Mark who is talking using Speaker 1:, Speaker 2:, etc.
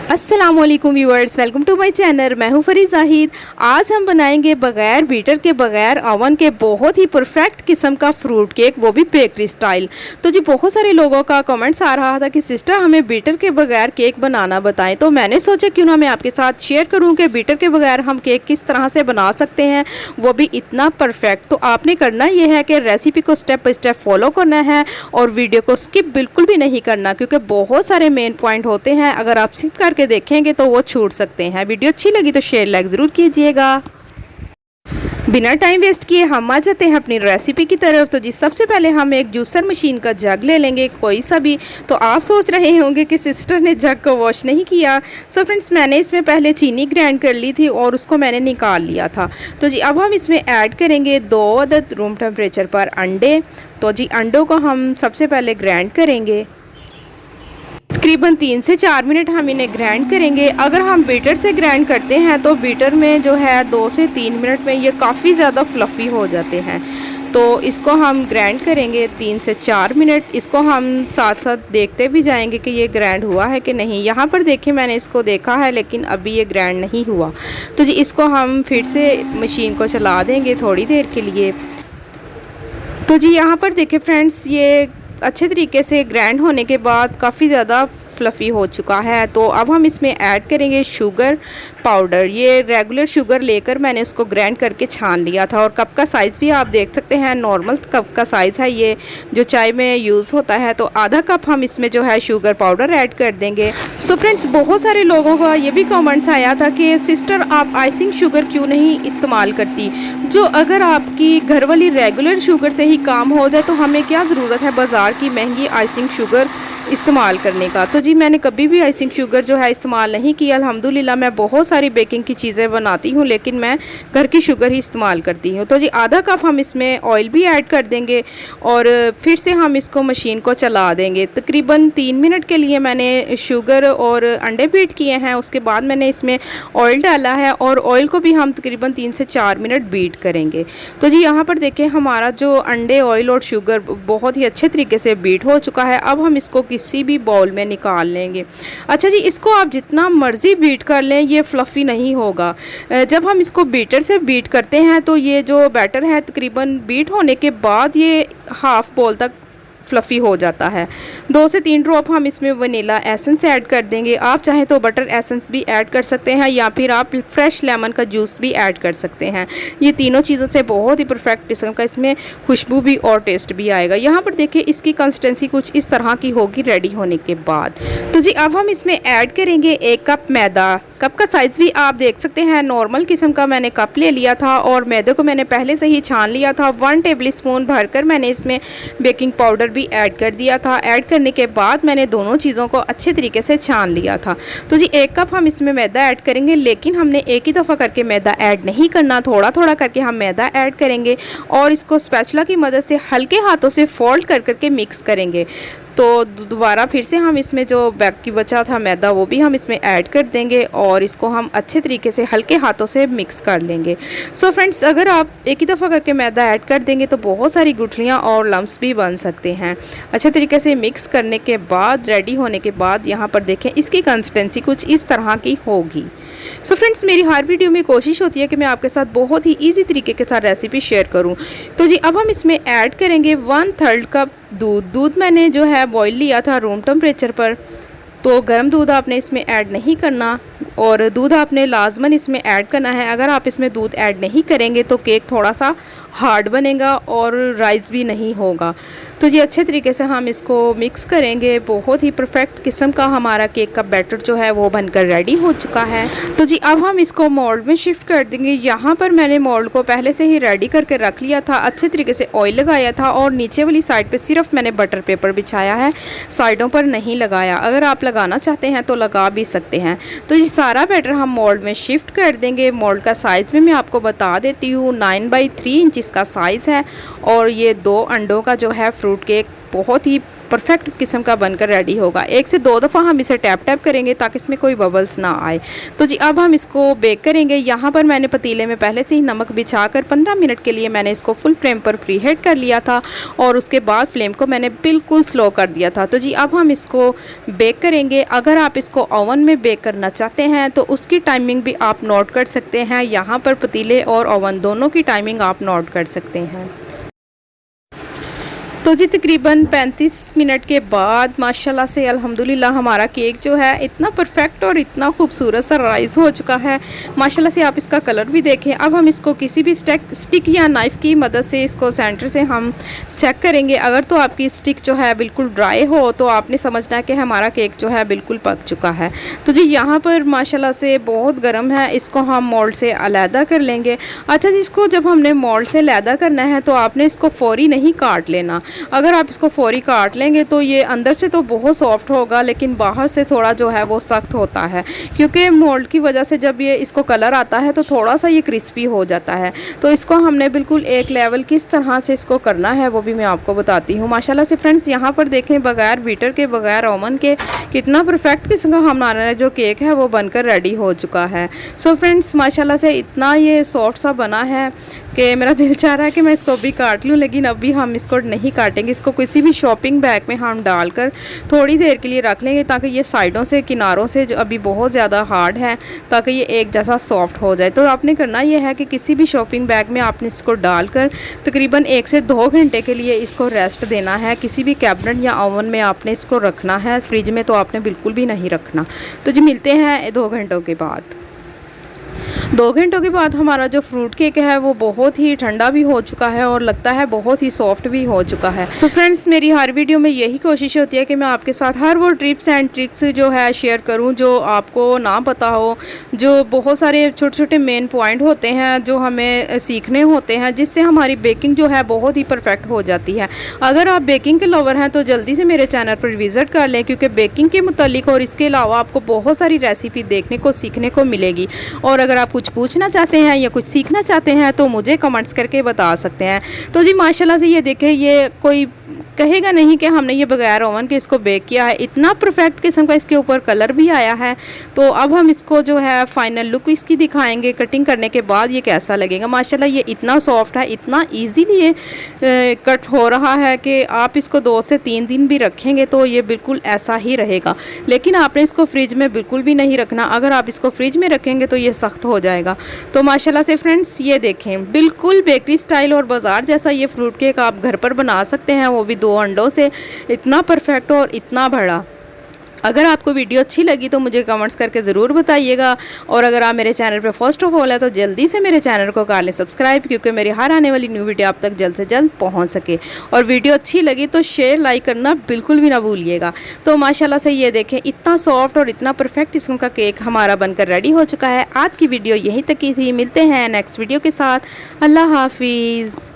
Speaker 1: अस्सलामुअलैकुम viewers, welcome to my channel. मैं हूं फरीद जाहिद। आज हम बनाएंगे बगैर बीटर के, बगैर ओवन के बहुत ही परफेक्ट किस्म का फ्रूट केक, वो भी बेकरी स्टाइल। तो जी बहुत सारे लोगों का कमेंट्स आ रहा था कि सिस्टर हमें बीटर के बगैर केक बनाना बताएं। तो मैंने सोचा क्यों ना मैं आपके साथ शेयर करूं कि बीटर के बगैर हम केक किस तरह से बना सकते हैं, वो भी इतना परफेक्ट। तो आपने करना ये है कि रेसिपी को स्टेप बाय स्टेप फॉलो करना है और वीडियो को स्किप बिल्कुल भी नहीं करना, क्योंकि बहुत सारे मेन पॉइंट होते हैं, अगर आप स्किप करके देखेंगे तो वो छूट सकते हैं। वीडियो अच्छी लगी तो शेयर लाइक ज़रूर कीजिएगा। बिना टाइम वेस्ट किए हम आ जाते हैं अपनी रेसिपी की तरफ। तो जी सबसे पहले हम एक जूसर मशीन का जग ले लेंगे, कोई सा भी। तो आप सोच रहे होंगे कि सिस्टर ने जग को वॉश नहीं किया। सो फ्रेंड्स, मैंने इसमें पहले चीनी ग्राइंड कर ली थी और उसको मैंने निकाल लिया था। तो जी अब हम इसमें ऐड करेंगे 2 अदद रूम टेम्परेचर पर अंडे। तो जी अंडों को हम सबसे पहले ग्राइंड करेंगे, तकरीबन 3 से 4 मिनट हम इन्हें ग्राइंड करेंगे। अगर हम बीटर से ग्राइंड करते हैं तो बीटर में जो है 2 से 3 मिनट में ये काफ़ी ज़्यादा फ्लफ़ी हो जाते हैं। तो इसको हम ग्राइंड करेंगे 3 से 4 मिनट। इसको हम साथ साथ देखते भी जाएंगे कि ये ग्राइंड हुआ है कि नहीं। यहाँ पर देखिए मैंने इसको देखा है लेकिन अभी ये ग्राइंड नहीं हुआ। तो जी इसको हम फिर से मशीन को चला देंगे थोड़ी देर के लिए। तो जी यहाँ पर देखिए फ्रेंड्स, ये अच्छे तरीके से ग्राइंड होने के बाद काफ़ी ज़्यादा फ्लफ़ी हो चुका है। तो अब हम इसमें ऐड करेंगे शुगर पाउडर। ये रेगुलर शुगर लेकर मैंने उसको ग्राइंड करके छान लिया था, और कप का साइज़ भी आप देख सकते हैं, नॉर्मल कप का साइज़ है ये जो चाय में यूज़ होता है। तो आधा कप हम इसमें जो है शुगर पाउडर ऐड कर देंगे। सो फ्रेंड्स, बहुत सारे लोगों का ये भी कमेंट्स आया था कि सिस्टर आप आइसिंग शुगर क्यों नहीं इस्तेमाल करती। जो अगर आपकी घर वाली रेगुलर शुगर से ही काम हो जाए तो हमें क्या ज़रूरत है बाज़ार की महंगी आइसिंग शुगर इस्तेमाल करने का। तो जी मैंने कभी भी आइसिंग शुगर जो है इस्तेमाल नहीं किया। अल्हम्दुलिल्लाह मैं बहुत सारी बेकिंग की चीज़ें बनाती हूँ, लेकिन मैं घर की शुगर ही इस्तेमाल करती हूँ। तो जी आधा कप हम इसमें ऑयल भी ऐड कर देंगे और फिर से हम इसको मशीन को चला देंगे। तकरीबन 3 मिनट के लिए मैंने शुगर और अंडे बीट किए हैं। उसके बाद मैंने इसमें ऑयल डाला है और ऑयल को भी हम तकरीबन 3 से 4 मिनट बीट करेंगे। तो जी यहाँ पर देखें हमारा जो अंडे, ऑयल और शुगर बहुत ही अच्छे तरीके से बीट हो चुका है। अब हम इसको किसी भी बाउल में निकाल लेंगे। अच्छा जी, इसको आप जितना मर्ज़ी बीट कर लें ये फ्लफ़ी नहीं होगा। जब हम इसको बीटर से बीट करते हैं तो ये जो बैटर है तकरीबन बीट होने के बाद ये हाफ़ बॉल तक फ्लफ़ी हो जाता है। 2 से 3 ड्रॉप हम इसमें वनीला एसेंस ऐड कर देंगे। आप चाहें तो बटर एसेंस भी ऐड कर सकते हैं या फिर आप फ्रेश लेमन का जूस भी ऐड कर सकते हैं। ये तीनों चीज़ों से बहुत ही परफेक्ट किस्म का इसमें खुशबू भी और टेस्ट भी आएगा। यहाँ पर देखिए इसकी कंसिस्टेंसी कुछ इस तरह की होगी रेडी होने के बाद। तो जी अब हम इसमें ऐड करेंगे 1 कप मैदा। कप का साइज़ भी आप देख सकते हैं, नॉर्मल किस्म का मैंने कप ले लिया था और मैदे को मैंने पहले से ही छान लिया था। 1 टेबल स्पून भरकर मैंने इसमें बेकिंग पाउडर भी ऐड कर दिया था। ऐड करने के बाद मैंने दोनों चीज़ों को अच्छे तरीके से छान लिया था। तो जी 1 कप हम इसमें मैदा ऐड करेंगे, लेकिन हमने एक ही दफ़ा करके मैदा ऐड नहीं करना, थोड़ा थोड़ा करके हम मैदा ऐड करेंगे और इसको स्पैचुला की मदद से हल्के हाथों से फोल्ड कर करके मिक्स करेंगे। तो दोबारा फिर से हम इसमें जो बाकी बचा था मैदा वो भी हम इसमें ऐड कर देंगे और इसको हम अच्छे तरीके से हल्के हाथों से मिक्स कर लेंगे। सो फ्रेंड्स, अगर आप एक ही दफ़ा करके मैदा ऐड कर देंगे तो बहुत सारी गुठलियाँ और लम्स भी बन सकते हैं। अच्छे तरीके से मिक्स करने के बाद, रेडी होने के बाद, यहाँ पर देखें इसकी कंसिस्टेंसी कुछ इस तरह की होगी। सो फ्रेंड्स, मेरी हर वीडियो में कोशिश होती है कि मैं आपके साथ बहुत ही ईजी तरीके के साथ रेसिपी शेयर करूं। तो जी अब हम इसमें ऐड करेंगे 1/3 कप दूध। दूध मैंने जो है बॉईल लिया था रूम टेम्परेचर पर। तो गर्म दूध आपने इसमें ऐड नहीं करना और दूध आपने लाजमन इसमें ऐड करना है। अगर आप इसमें दूध ऐड नहीं करेंगे तो केक थोड़ा सा हार्ड बनेगा और राइस भी नहीं होगा। तो जी अच्छे तरीके से हम इसको मिक्स करेंगे। बहुत ही परफेक्ट किस्म का हमारा केक का बैटर जो है वो बनकर रेडी हो चुका है। तो जी अब हम इसको मोल्ड में शिफ्ट कर देंगे। यहाँ पर मैंने मोल्ड को पहले से ही रेडी करके रख लिया था, अच्छे तरीके से ऑयल लगाया था और नीचे वाली साइड पे सिर्फ मैंने बटर पेपर बिछाया है, साइडों पर नहीं लगाया। अगर आप लगाना चाहते हैं तो लगा भी सकते हैं। तो ये सारा बैटर हम मोल्ड में शिफ्ट कर देंगे। मोल्ड का साइज़ में मैं आपको बता देती हूँ, 9 बाई 3 इंच का साइज़ है और ये 2 अंडों का जो है फ्रूट केक बहुत ही परफेक्ट किस्म का बनकर रेडी होगा। 1 से 2 दफ़ा हम इसे टैप टैप करेंगे ताकि इसमें कोई बबल्स ना आए। तो जी अब हम इसको बेक करेंगे। यहाँ पर मैंने पतीले में पहले से ही नमक बिछाकर 15 मिनट के लिए मैंने इसको फुल फ्लेम पर प्री हीट कर लिया था और उसके बाद फ्लेम को मैंने बिल्कुल स्लो कर दिया था। तो जी अब हम इसको बेक करेंगे। अगर आप इसको ओवन में बेक करना चाहते हैं तो उसकी टाइमिंग भी आप नोट कर सकते हैं। यहाँ पर पतीले और ओवन दोनों की टाइमिंग आप नोट कर सकते हैं। तो जी तकरीबन 35 मिनट के बाद माशाल्लाह से अल्हम्दुलिल्लाह हमारा केक जो है इतना परफेक्ट और इतना खूबसूरत सा राइज़ हो चुका है। माशाल्लाह से आप इसका कलर भी देखें। अब हम इसको किसी भी स्टिक या नाइफ़ की मदद से इसको सेंटर से हम चेक करेंगे। अगर तो आपकी स्टिक जो है बिल्कुल ड्राई हो तो आपने समझना है कि हमारा केक जो है बिल्कुल पक चुका है। तो जी यहाँ पर माशाल्लाह से बहुत गर्म है, इसको हम मोल्ड से अलहदा कर लेंगे। अच्छा जी, इसको जब हमने मोल्ड से अलहदा करना है तो आपने इसको फ़ौरी नहीं काट लेना। अगर आप इसको फ़ौरी काट लेंगे तो ये अंदर से तो बहुत सॉफ्ट होगा लेकिन बाहर से थोड़ा जो है वो सख्त होता है, क्योंकि मोल्ड की वजह से जब ये इसको कलर आता है तो थोड़ा सा ये क्रिस्पी हो जाता है। तो इसको हमने बिल्कुल एक लेवल किस तरह से इसको करना है वो भी मैं आपको बताती हूँ। माशाल्लाह से फ्रेंड्स यहाँ पर देखें, बगैर बीटर के बगैर ओवन के कितना परफेक्ट किस्म का हमारा जो केक है वो बनकर रेडी हो चुका है। सो फ्रेंड्स माशाल्लाह से इतना ये सॉफ्ट सा बना है कि मेरा दिल चाह रहा है कि मैं इसको अभी काट लूँ, लेकिन अभी हम इसको नहीं काटेंगे। इसको किसी भी शॉपिंग बैग में हम डालकर थोड़ी देर के लिए रख लेंगे ताकि ये साइडों से किनारों से जो अभी बहुत ज़्यादा हार्ड है ताकि ये एक जैसा सॉफ्ट हो जाए। तो आपने करना ये है कि किसी भी शॉपिंग बैग में आपने इसको डालकर तकरीबन 1 से 2 घंटे के लिए इसको रेस्ट देना है। किसी भी कैबिनेट या ओवन में आपने इसको रखना है, फ्रिज में तो आपने बिल्कुल भी नहीं रखना। तो जी मिलते हैं 2 घंटों के बाद। 2 घंटों के बाद हमारा जो फ्रूट केक है वो बहुत ही ठंडा भी हो चुका है और लगता है बहुत ही सॉफ्ट भी हो चुका है। सो फ्रेंड्स मेरी हर वीडियो में यही कोशिश होती है कि मैं आपके साथ हर वो टिप्स एंड ट्रिक्स जो है शेयर करूं जो आपको ना पता हो, जो बहुत सारे छोटे छोटे मेन पॉइंट होते हैं जो हमें सीखने होते हैं, जिससे हमारी बेकिंग जो है बहुत ही परफेक्ट हो जाती है। अगर आप बेकिंग के लवर हैं तो जल्दी से मेरे चैनल पर विज़िट कर लें, क्योंकि बेकिंग के मुतालिक और इसके अलावा आपको बहुत सारी रेसिपी देखने को सीखने को मिलेगी। और अगर आप कुछ पूछना चाहते हैं या कुछ सीखना चाहते हैं तो मुझे कमेंट्स करके बता सकते हैं। तो जी माशाल्लाह से ये देखें, ये कोई कहेगा नहीं कि हमने ये बगैर ओवन के इसको बेक किया है। इतना परफेक्ट किस्म का इसके ऊपर कलर भी आया है। तो अब हम इसको जो है फाइनल लुक इसकी दिखाएंगे कटिंग करने के बाद ये कैसा लगेगा। माशाल्लाह ये इतना सॉफ्ट है, इतना इजीली ये कट हो रहा है कि आप इसको 2 से 3 दिन भी रखेंगे तो ये बिल्कुल ऐसा ही रहेगा। लेकिन आपने इसको फ्रिज में बिल्कुल भी नहीं रखना। अगर आप इसको फ्रिज में रखेंगे तो ये सख्त हो जाएगा। तो माशाल्लाह से फ्रेंड्स ये देखें, बिल्कुल बेकरी स्टाइल और बाज़ार जैसा ये फ्रूट केक आप घर पर बना सकते हैं, वो भी 2 अंडों से। इतना परफेक्ट और इतना बड़ा। अगर आपको वीडियो अच्छी लगी तो मुझे कमेंट्स करके ज़रूर बताइएगा। और अगर आप मेरे चैनल पर फर्स्ट ऑफ ऑल है तो जल्दी से मेरे चैनल को कर लें सब्सक्राइब, क्योंकि मेरी हर आने वाली न्यू वीडियो आप तक जल्द से जल्द पहुंच सके। और वीडियो अच्छी लगी तो शेयर लाइक करना बिल्कुल भी ना भूलिएगा। तो माशाल्लाह से ये देखें, इतना सॉफ्ट और इतना परफेक्ट किस्म का केक हमारा बनकर रेडी हो चुका है। आज की वीडियो यहीं तक की थी। मिलते हैं नेक्स्ट वीडियो के साथ। अल्लाह हाफिज़।